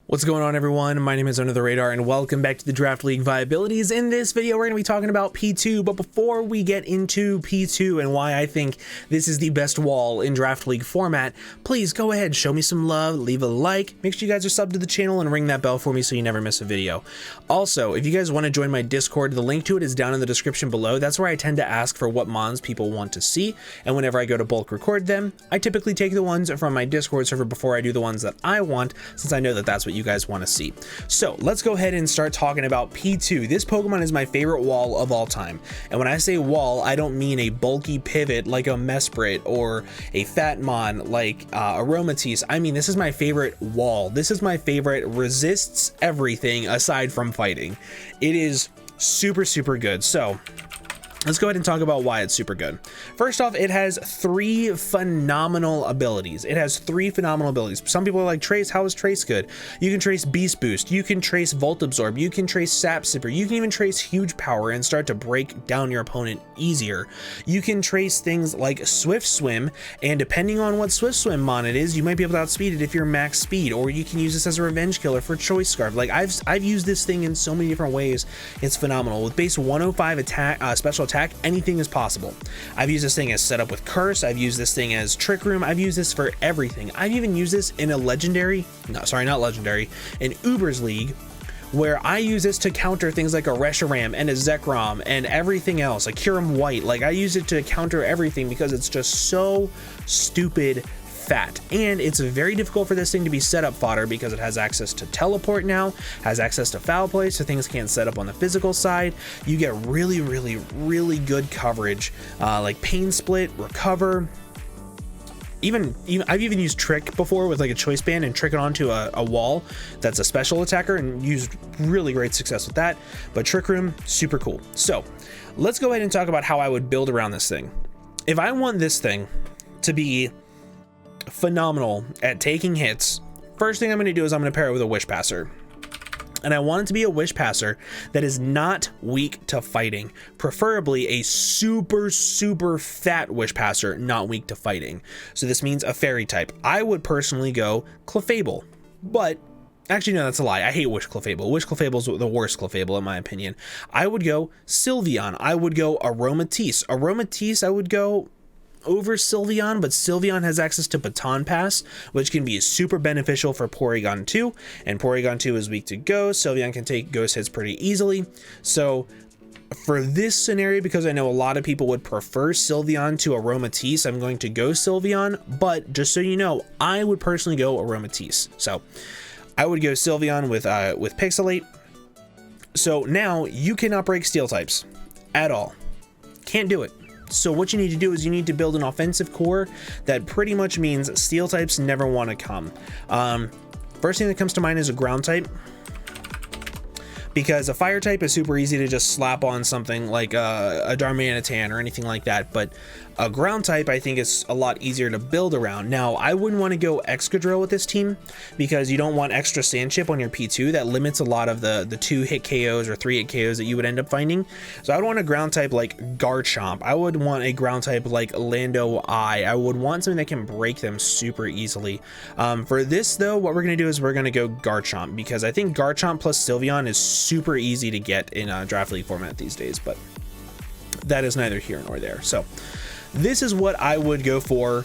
What's going on, everyone? My name is Under the Radar and welcome back to the Draft League Viabilities. In this video we're going to be talking about P2, but before we get into P2 and why I think this is the best wall in Draft League format, please go ahead, show me some love, leave a like, make sure you guys are subbed to the channel and ring that bell for me so you never miss a video. Also, if you guys want to join my Discord, the link to it is down in the description below. That's where I tend to ask for what mons people want to see, and whenever I go to bulk record them, I typically take the ones from my Discord server before I do the ones that I want, since I know that that's what you guys want to see. So let's go ahead and start talking about P2. This Pokemon is my favorite wall of all time, and when I say wall, I don't mean a bulky pivot like a Mesprit or a Fatmon like Aromatisse. I mean, this is my favorite wall. This is my favorite, resists everything aside from fighting. It is super good. So let's go ahead and talk about why it's super good. First off, it has three phenomenal abilities. Some people are like, Trace, how is Trace good? You can trace Beast Boost, you can trace Volt Absorb, you can trace Sap Sipper, you can even trace Huge Power and start to break down your opponent easier. You can trace things like Swift Swim, and depending on what Swift Swim mon it is, you might be able to outspeed it if you're max speed, or you can use this as a revenge killer for Choice Scarf. Like I've used this thing in so many different ways. It's phenomenal. With base 105 attack, special attack, anything is possible. I've used this thing as setup with Curse. I've used this thing as Trick Room. I've used this for everything. I've even used this in a legendary, in Uber's League, where I use this to counter things like a Reshiram and a Zekrom and everything else, a Kyurem White. Like, I use it to counter everything because it's just so stupid fat, and it's very difficult for this thing to be setup fodder because it has access to teleport now, has access to foul play, so things can't set up on the physical side. You get really good coverage, like Pain Split, Recover. Even I've even used Trick before with like a Choice Band and trick it onto a wall that's a special attacker and used really great success with that. But Trick Room, super cool. So let's go ahead and talk about how I would build around this thing. If I want this thing to be phenomenal at taking hits, first thing I'm going to do is I'm going to pair it with a Wish Passer. And I want it to be a Wish Passer that is not weak to fighting, preferably a super fat Wish Passer, not weak to fighting. So this means a fairy type. I would personally go Clefable, but actually no, that's a lie. I hate Wish Clefable. Wish Clefable is the worst Clefable in my opinion. I would go Sylveon. I would go Aromatisse. I would go over Sylveon, but Sylveon has access to Baton Pass, which can be super beneficial for PORYGON2, and PORYGON2 is weak to Ghost. Sylveon can take Ghost hits pretty easily. So for this scenario, because I know a lot of people would prefer Sylveon to Aromatisse, I'm going to go Sylveon, but just so you know, I would personally go Aromatisse. So I would go Sylveon with Pixelate. So now you cannot break Steel types at all. Can't do it. So what you need to do is you need to build an offensive core that pretty much means Steel types never want to come. First thing that comes to mind is a Ground type, because a Fire type is super easy to just slap on something like a Darmanitan or anything like that, but a Ground type I think is a lot easier to build around. Now, I wouldn't want to go Excadrill with this team because you don't want extra Sand Chip on your P2. That limits a lot of the 2-hit KOs or 3-hit KOs that you would end up finding. So I would want a Ground type like Garchomp. I would want a Ground type like Lando Eye. I would want something that can break them super easily. For this though, what we're going to do is we're going to go Garchomp, because I think Garchomp plus Sylveon is super easy to get in a Draft League format these days, but that is neither here nor there. So this is what I would go for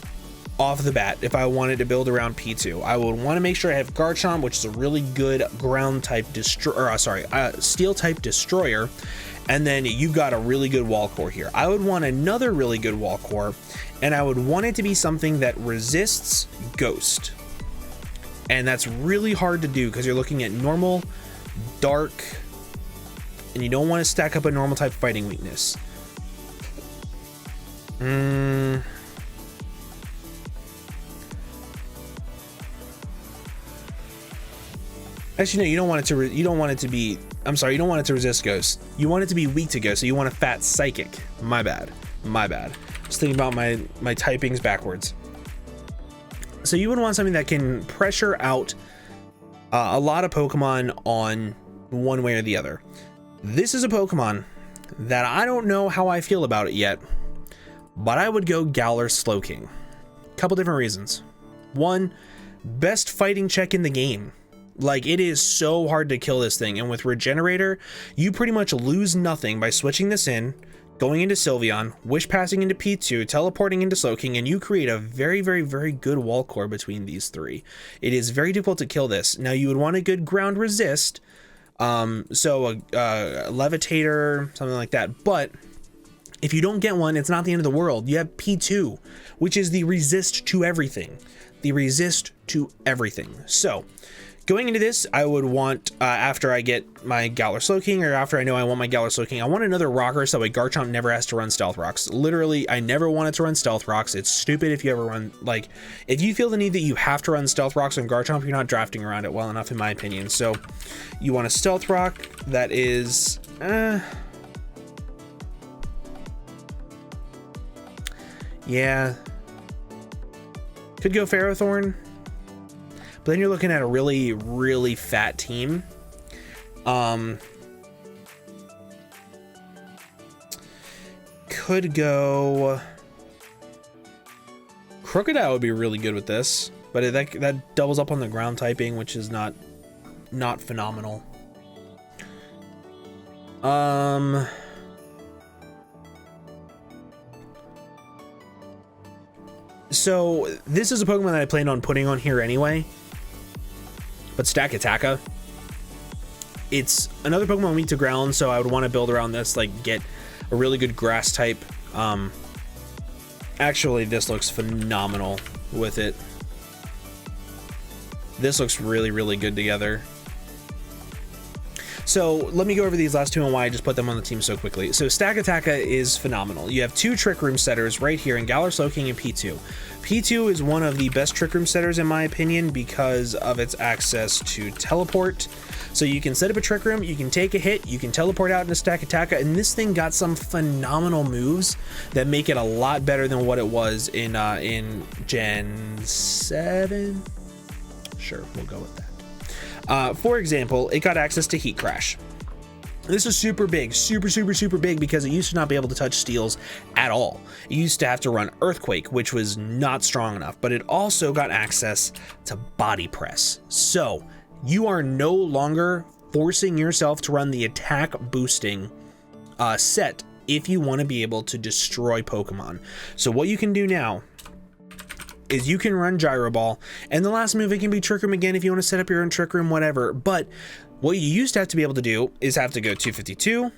off the bat if I wanted to build around P2. I would want to make sure I have Garchomp, which is a really good ground type steel type destroyer, and then you've got a really good wall core here. I would want another really good wall core, and I would want it to be something that resists Ghost, and that's really hard to do because you're looking at normal, dark, and you don't want to stack up a normal type fighting weakness. Actually, no, you don't want it to resist Ghost. You want it to be weak to Ghost, so you want a fat Psychic. My bad. Just thinking about my typings backwards. So you would want something that can pressure out a lot of Pokemon on one way or the other. This is a Pokemon that I don't know how I feel about it yet, but I would go Galar Slowking. Couple different reasons. One, best fighting check in the game. Like, it is so hard to kill this thing. And with Regenerator, you pretty much lose nothing by switching this in, going into Sylveon, wish passing into P2, teleporting into Slowking, and you create a very, very, very good wall core between these three. It is very difficult to kill this. Now, you would want a good ground resist, so a Levitator, something like that. But if you don't get one, it's not the end of the world. You have P2, which is the resist to everything. The resist to everything. So, going into this, I would want, after I get my Galar Slowking, or after I know I want my Galar Slowking, I want another rocker so that way Garchomp never has to run Stealth Rocks. Literally, I never wanted to run Stealth Rocks. It's stupid if you ever run, like, if you feel the need that you have to run Stealth Rocks on Garchomp, you're not drafting around it well enough, in my opinion. So, you want a Stealth Rock that is, yeah, could go Ferrothorn. But then you're looking at a really, really fat team. Could go Crocodile would be really good with this, but that doubles up on the ground typing, which is not phenomenal. So this is a Pokemon that I planned on putting on here anyway. But Stakataka, it's another Pokemon weak to ground, so I would want to build around this, like get a really good grass type. Actually, this looks phenomenal with it. This looks really, really good together. So let me go over these last two and why I just put them on the team so quickly. So Stakataka is phenomenal. You have two Trick Room setters right here in Galar Slowking and P2. P2 is one of the best Trick Room setters in my opinion because of its access to teleport. So you can set up a Trick Room, you can take a hit, you can teleport out into Stakataka, and this thing got some phenomenal moves that make it a lot better than what it was in Gen 7. Sure, we'll go with that. For example, it got access to Heat Crash. This is super big, super big because it used to not be able to touch steels at all. It used to have to run Earthquake, which was not strong enough, but it also got access to Body Press. So you are no longer forcing yourself to run the attack boosting set if you want to be able to destroy Pokemon. So what you can do now is you can run Gyro Ball, and the last move, it can be Trick Room again if you want to set up your own Trick Room, whatever. But what you used to have to be able to do is have to go 252,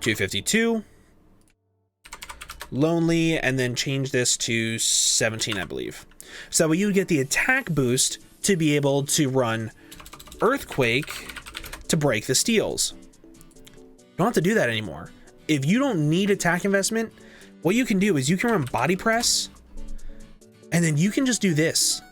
252, Lonely, and then change this to 17, I believe. So you would get the attack boost to be able to run Earthquake to break the steals. You don't have to do that anymore. If you don't need attack investment, what you can do is you can run Body Press, and then you can just do this.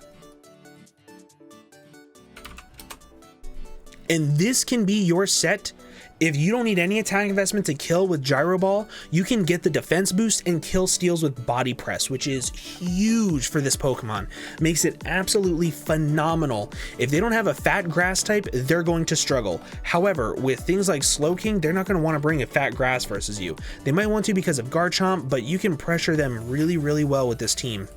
And this can be your set. If you don't need any attack investment to kill with Gyro Ball, you can get the defense boost and kill steals with Body Press, which is huge for this Pokemon. Makes it absolutely phenomenal. If they don't have a fat grass type, they're going to struggle. However, with things like Slowking, they're not going to want to bring a fat grass versus you. They might want to because of Garchomp, but you can pressure them really, really well with this team.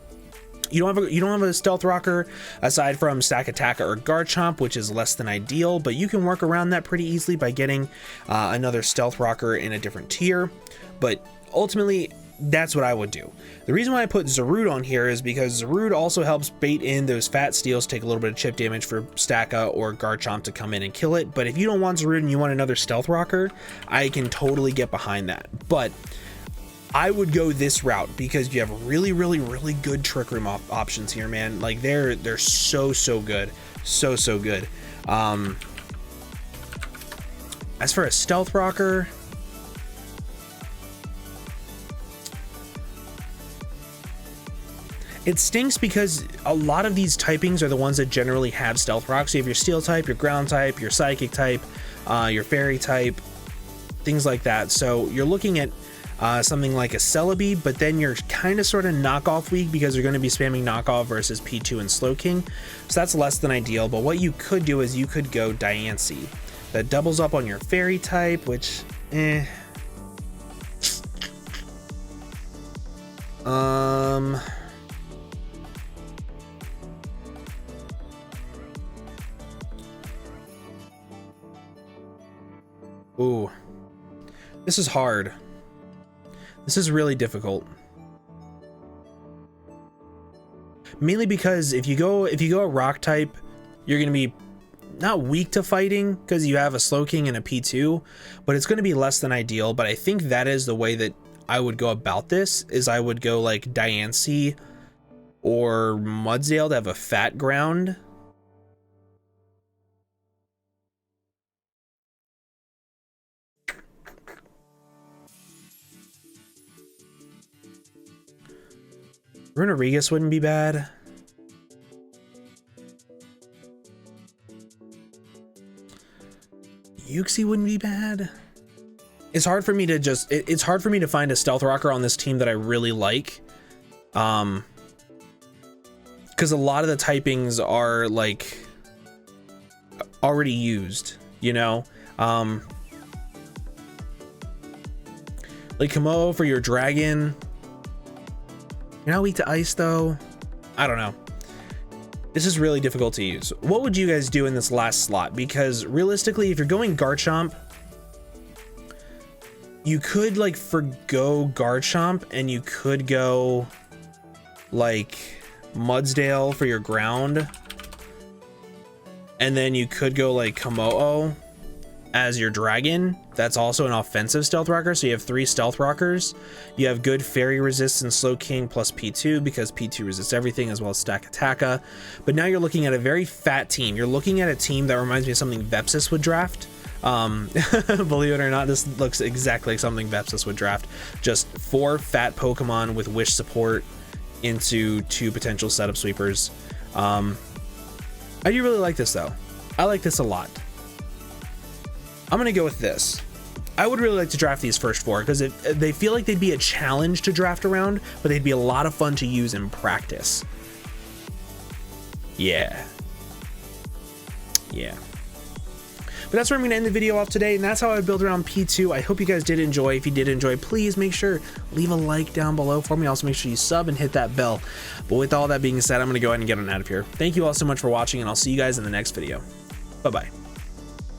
You don't have a Stealth Rocker aside from Stakataka or Garchomp, which is less than ideal, but you can work around that pretty easily by getting another Stealth Rocker in a different tier. But ultimately, that's what I would do. The reason why I put Zarude on here is because Zarude also helps bait in those fat steals, take a little bit of chip damage for Staka or Garchomp to come in and kill it. But if you don't want Zarude and you want another Stealth Rocker, I can totally get behind that. But I would go this route because you have really good Trick Room options here, man. Like they're so good, so good. As for a Stealth Rocker, it stinks because a lot of these typings are the ones that generally have Stealth Rock. So you have your Steel type, your Ground type, your Psychic type, your Fairy type, things like that. So you're looking at something like a Celebi, but then you're kind of sort of knockoff weak because you're going to be spamming knockoff versus P2 and Slowking. So that's less than ideal, but what you could do is you could go Diancie. That doubles up on your Fairy type, which, Ooh, this is hard. This is really difficult. Mainly because if you go a rock type, you're going to be not weak to fighting because you have a Slowking and a P2, but it's going to be less than ideal. But I think that is the way that I would go about this, is I would go like Diancie or Mudsdale to have a fat ground. Runerigus wouldn't be bad. Uxie wouldn't be bad. It's hard for me to just, it's hard for me to find a Stealth Rocker on this team that I really like. Because a lot of the typings are like already used, you know? Like Komodo for your dragon. You're not weak to ice though. I don't know. This is really difficult to use. What would you guys do in this last slot? Because realistically, if you're going Garchomp, you could like forgo Garchomp and you could go like Mudsdale for your ground. And then you could go like Komodo as your dragon. That's also an offensive Stealth Rocker, so you have 3 Stealth Rockers. You have good Fairy Resistance Slowking plus P2 because P2 resists everything, as well as Stack Attacka. But now you're looking at a very fat team. You're looking at a team that reminds me of something Vepsis would draft. Believe it or not, this looks exactly like something Vepsis would draft. Just 4 fat Pokemon with Wish support into 2 potential setup sweepers. I do really like this though. I like this a lot. I'm gonna go with this. I would really like to draft these first 4 because they feel like they'd be a challenge to draft around, but they'd be a lot of fun to use in practice. Yeah. But that's where I'm going to end the video off today, and that's how I would build around P2. I hope you guys did enjoy. If you did enjoy, please make sure leave a like down below for me. Also make sure you sub and hit that bell. But with all that being said, I'm going to go ahead and get on out of here. Thank you all so much for watching, and I'll see you guys in the next video. Bye-bye.